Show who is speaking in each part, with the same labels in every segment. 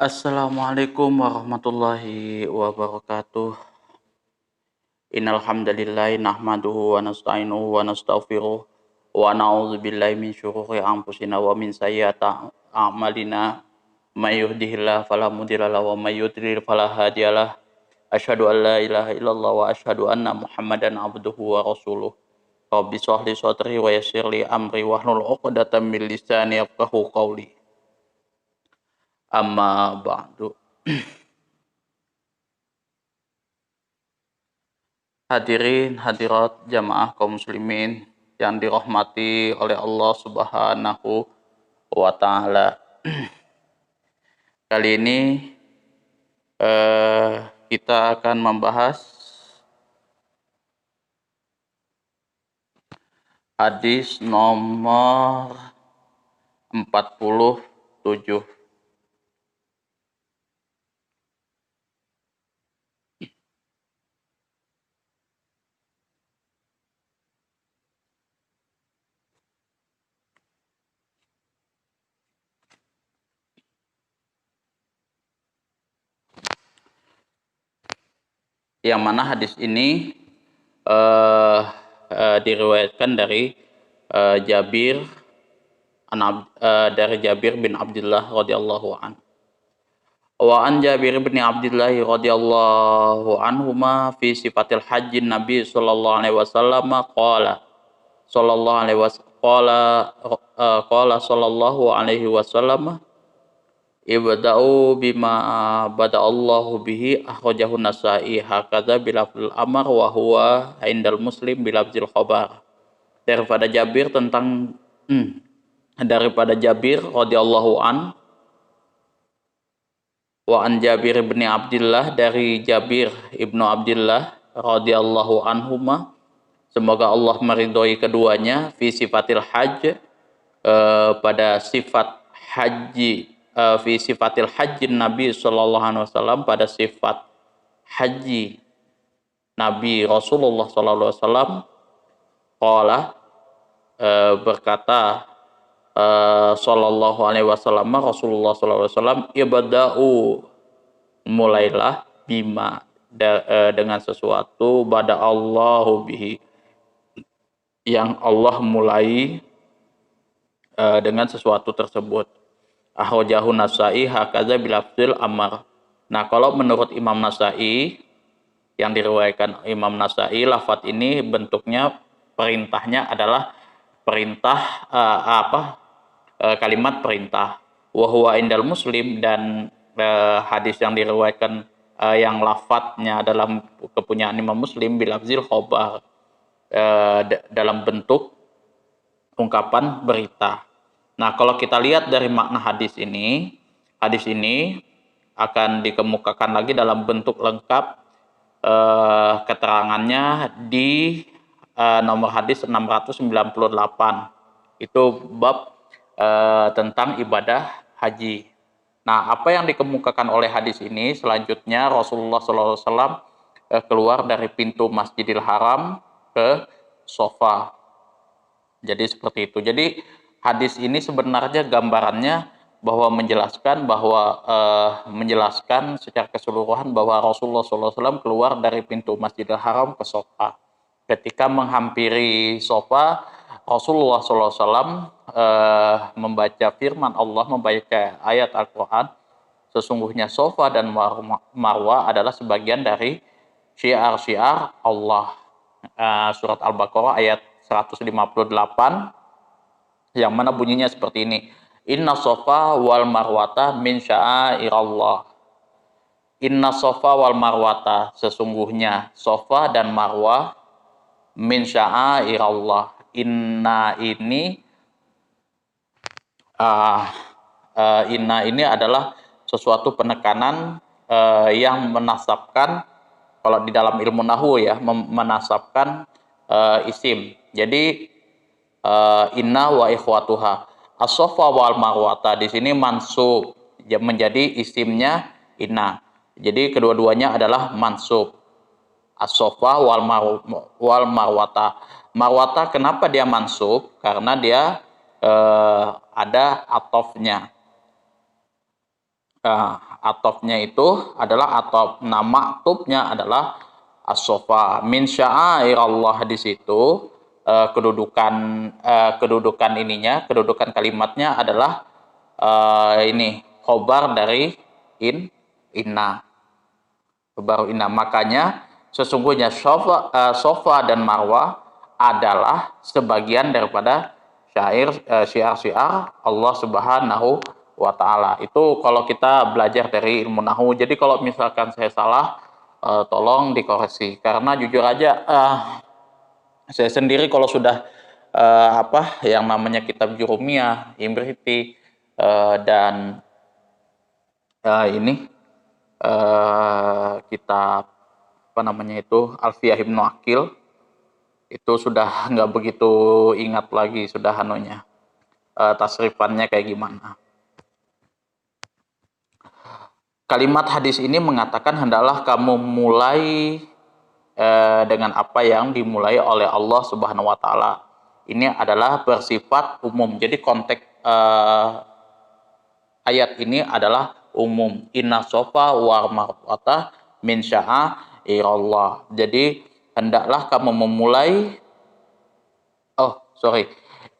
Speaker 1: Assalamualaikum warahmatullahi wabarakatuh. Innal hamdalillah nahmaduhu wa nasta'inuhu wa nastaghfiruh wa na'udzubillahi min syururi anfusina wa min sayyiati a'malina. May yahdihillahu fala mudhillalah wa may yudlil fala hadiyalah. Asyhadu an la ilaha illallah wa asyhadu anna Muhammadan abduhu wa rasuluh. Rabbi shrah li sadri wa yassir li amri wahlul 'uqdatam min lisani yafqahu qawli. Amma ba'du. Hadirin hadirat jamaah kaum muslimin yang dirahmati oleh Allah Subhanahu wa taala. Kali ini kita akan membahas hadis nomor 47. Yang mana hadis ini diriwayatkan dari Jabir bin Abdullah radhiyallahu an. Wa an Jabir bin Abdullah radhiyallahu anhuma fi sifatil hajjin Nabi sallallahu alaihi wasallam qala sallallahu alaihi wasallam ibda'u bima bada'allahu bihi akhrajahu Nasa'i hakadha bilafzil amr wa huwa indal Muslim bilafzil khabar. Daripada Jabir radhiyallahu an, wa an Jabir bin Abdullah, dari Jabir ibnu Abdullah radhiyallahu anhuma, semoga Allah meridhoi keduanya, fi sifatil hajj, pada sifat haji, fi sifatil hajjin Nabi sallallahu alaihi wasallam, pada sifat haji Nabi Rasulullah sallallahu alaihi wasallam, qala, berkata sallallahu alaihi wasallam, Rasulullah sallallahu alaihi wasallam, ibda'u, mulailah, bima, dengan sesuatu, bada Allahu bihi, yang Allah mulai dengan sesuatu tersebut. Akhrajahu Nasa'i hakadza bilafzil amr. Nah, kalau menurut Imam Nasa'i, yang diriwayatkan Imam Nasa'i, lafaz ini bentuknya perintahnya adalah perintah kalimat perintah. Wa huwa indal Muslim, dan hadis yang diriwayatkan yang lafadznya dalam kepunyaan Imam Muslim bilafzil khabar, dalam bentuk ungkapan berita. Nah, kalau kita lihat dari makna hadis ini akan dikemukakan lagi dalam bentuk lengkap, keterangannya di nomor hadis 698. Itu bab tentang ibadah haji. Nah, apa yang dikemukakan oleh hadis ini selanjutnya, Rasulullah SAW keluar dari pintu Masjidil Haram ke Safa. Jadi seperti itu. Jadi hadis ini sebenarnya gambarannya bahwa menjelaskan secara keseluruhan bahwa Rasulullah SAW keluar dari pintu Masjidil Haram ke Safa. Ketika menghampiri Safa, Rasulullah SAW membaca firman Allah, membaca ayat Al-Quran. Sesungguhnya Safa dan Marwah adalah sebagian dari syiar-syiar Allah. Surat Al-Baqarah ayat 158, yang mana bunyinya seperti ini. Inna Safa wal Marwata min sya'airallah. Inna Safa wal Marwata, sesungguhnya Safa dan Marwah, min sya'airallah. Inna ini adalah sesuatu penekanan yang menasabkan, kalau di dalam ilmu nahwu ya, menasabkan isim. Jadi inna wa ikhwatuha. As-Safa wal Marwata di sini mansub, menjadi isimnya inna. Jadi kedua-duanya adalah mansub. As-Safa wal Marwata. Marwata kenapa dia mansub? Karena dia ada atofnya. atofnya itu adalah atof. Nah, maktubnya adalah as-sofa. Min sya'airallah di situ kedudukan ininya, kedudukan kalimatnya adalah ini khobar dari inna. Baru inna. Makanya sesungguhnya sofa dan marwah adalah sebagian daripada syiar-syiar Allah Subhanahu wa taala. Itu kalau kita belajar dari ilmu nahwu. Jadi kalau misalkan saya salah tolong dikoreksi, karena jujur aja saya sendiri kalau sudah yang namanya kitab Jurumiyah, Imriti dan ini kitab apa namanya itu Alfiyah Ibnu Aqil itu sudah nggak begitu ingat lagi sudah tasrifannya kayak gimana. Kalimat hadis ini mengatakan hendaklah kamu mulai dengan apa yang dimulai oleh Allah Subhanahu wa taala. Ini adalah bersifat umum. Jadi konteks ayat ini adalah umum. Inna sofa wa marwata min sya'airallah. Jadi hendaklah kamu memulai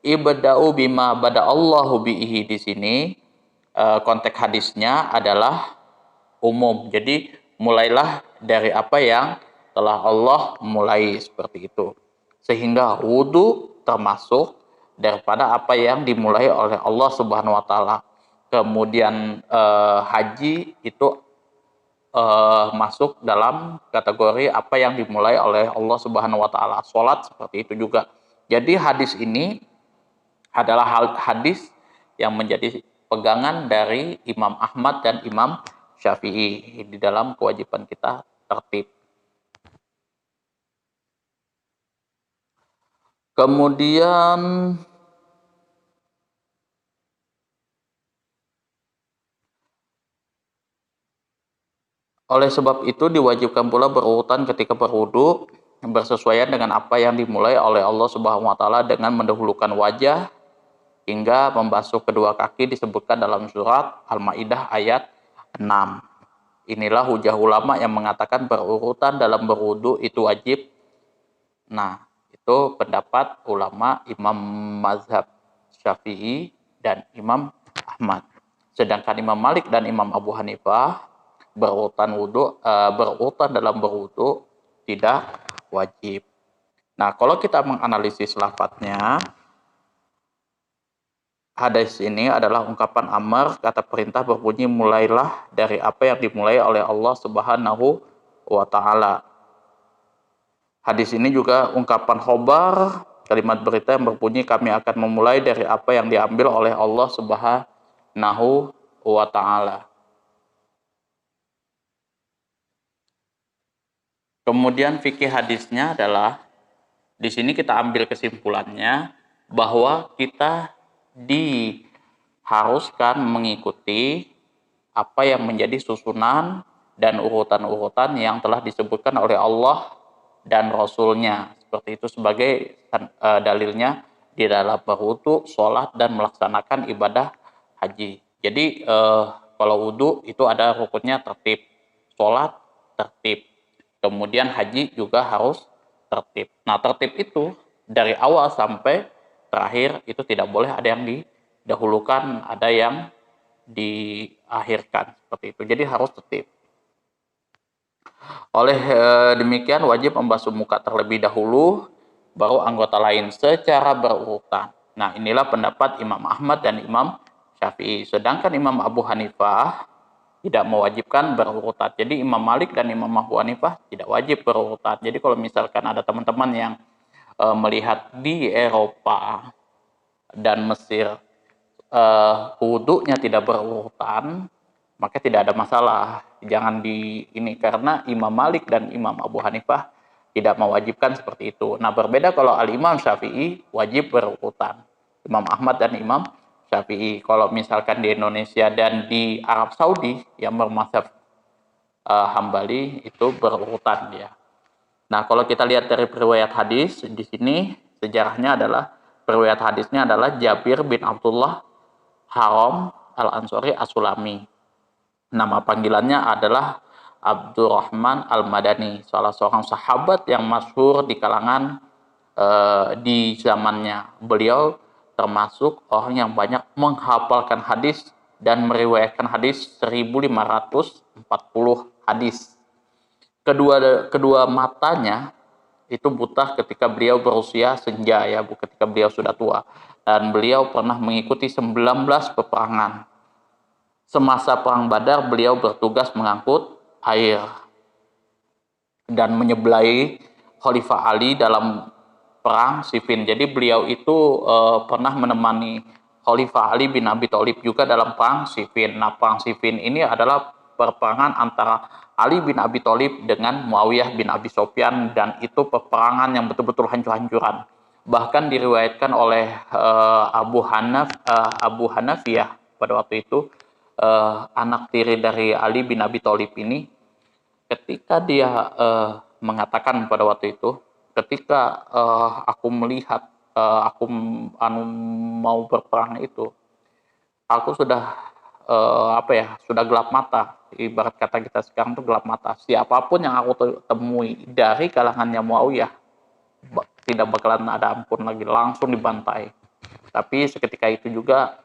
Speaker 1: ibda'u bima bada'allahu bihi di sini konteks hadisnya adalah umum. Jadi mulailah dari apa yang telah Allah mulai seperti itu. Sehingga wudu termasuk daripada apa yang dimulai oleh Allah Subhanahu wa taala. Kemudian haji itu masuk dalam kategori apa yang dimulai oleh Allah Subhanahu wa taala. Salat seperti itu juga. Jadi hadis ini adalah hadis yang menjadi pegangan dari Imam Ahmad dan Imam Syafi'i di dalam kewajiban kita tertib. Kemudian oleh sebab itu diwajibkan pula berurutan ketika berwudu bersesuaian dengan apa yang dimulai oleh Allah Subhanahu wa taala dengan mendahulukan wajah hingga membasuh kedua kaki disebutkan dalam surat Al-Maidah ayat 6. Inilah hujah ulama yang mengatakan berurutan dalam berwudu itu wajib. Nah, itu pendapat ulama Imam Mazhab Syafi'i dan Imam Ahmad. Sedangkan Imam Malik dan Imam Abu Hanifah berurutan dalam berwudu tidak wajib. Nah, kalau kita menganalisis lafadznya, hadis ini adalah ungkapan amar, kata perintah berbunyi mulailah dari apa yang dimulai oleh Allah Subhanahu wa taala. Hadis ini juga ungkapan khobar, kalimat berita yang berbunyi kami akan memulai dari apa yang diambil oleh Allah Subhanahu wa taala. Kemudian fikih hadisnya adalah di sini kita ambil kesimpulannya bahwa kita diharuskan mengikuti apa yang menjadi susunan dan urutan-urutan yang telah disebutkan oleh Allah dan Rasul-Nya. Seperti itu sebagai dalilnya di dalam berwudu, sholat, dan melaksanakan ibadah haji. Jadi kalau wudu itu ada rukunnya tertib, sholat tertib, kemudian haji juga harus tertib. Nah, tertib itu dari awal sampai terakhir itu tidak boleh ada yang didahulukan, ada yang diakhirkan seperti itu. Jadi harus tertib. Oleh demikian wajib membasuh muka terlebih dahulu, baru anggota lain secara berurutan. Nah, inilah pendapat Imam Ahmad dan Imam Syafi'i. Sedangkan Imam Abu Hanifah tidak mewajibkan berurutan. Jadi Imam Malik dan Imam Abu Hanifah tidak wajib berurutan. Jadi kalau misalkan ada teman-teman yang melihat di Eropa dan Mesir wudunya tidak berurutan, maka tidak ada masalah. Jangan karena Imam Malik dan Imam Abu Hanifah tidak mewajibkan seperti itu. Nah, berbeda kalau Al-Imam Syafi'i wajib berurutan. Imam Ahmad dan Imam Syafi'i. Kalau misalkan di Indonesia dan di Arab Saudi yang bermazhab Hambali itu berurutan dia. Nah, kalau kita lihat dari riwayat hadis di sini sejarahnya adalah riwayat hadisnya adalah Jabir bin Abdullah Haram Al-Ansori As-Sulami. Nama panggilannya adalah Abdurrahman Al-Madani, salah seorang sahabat yang masyhur di kalangan di zamannya. Beliau termasuk orang yang banyak menghafalkan hadis dan meriwayatkan hadis 1540 hadis. Kedua kedua matanya itu buta ketika beliau berusia senja, ya, ketika beliau sudah tua. Dan beliau pernah mengikuti 19 peperangan. Semasa perang Badar beliau bertugas mengangkut air dan menyebelahi Khalifah Ali dalam perang Siffin. Jadi beliau itu pernah menemani Khalifah Ali bin Abi Thalib juga dalam perang Siffin. Nah, perang Siffin ini adalah perperangan antara Ali bin Abi Thalib dengan Muawiyah bin Abi Sufyan, dan itu peperangan yang betul-betul hancur-hancuran. Bahkan diriwayatkan oleh Abu Hanafiyah pada waktu itu, anak tiri dari Ali bin Abi Thalib ini, ketika dia mengatakan pada waktu itu, ketika aku melihat aku mau berperang itu, aku sudah sudah gelap mata. Ibarat kata kita sekarang tuh gelap mata. Siapapun yang aku temui dari kalangannya Muawiyah tidak bakalan ada ampun lagi, langsung dibantai. Tapi seketika itu juga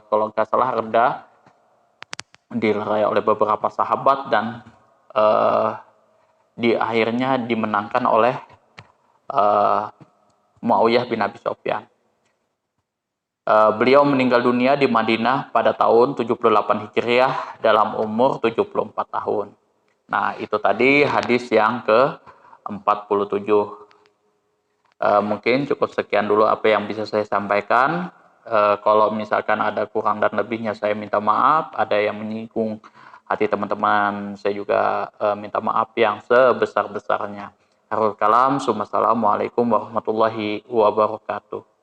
Speaker 1: kalau nggak salah reda dilerai oleh beberapa sahabat, dan di akhirnya dimenangkan oleh Muawiyah bin Abi Sufyan. Beliau meninggal dunia di Madinah pada tahun 78 Hijriah dalam umur 74 tahun. Nah, itu tadi hadis yang ke-47. Mungkin cukup sekian dulu apa yang bisa saya sampaikan. Kalau misalkan ada kurang dan lebihnya saya minta maaf. Ada yang menyinggung hati teman-teman, saya juga minta maaf yang sebesar-besarnya. Harul kalam, assalamualaikum warahmatullahi wabarakatuh.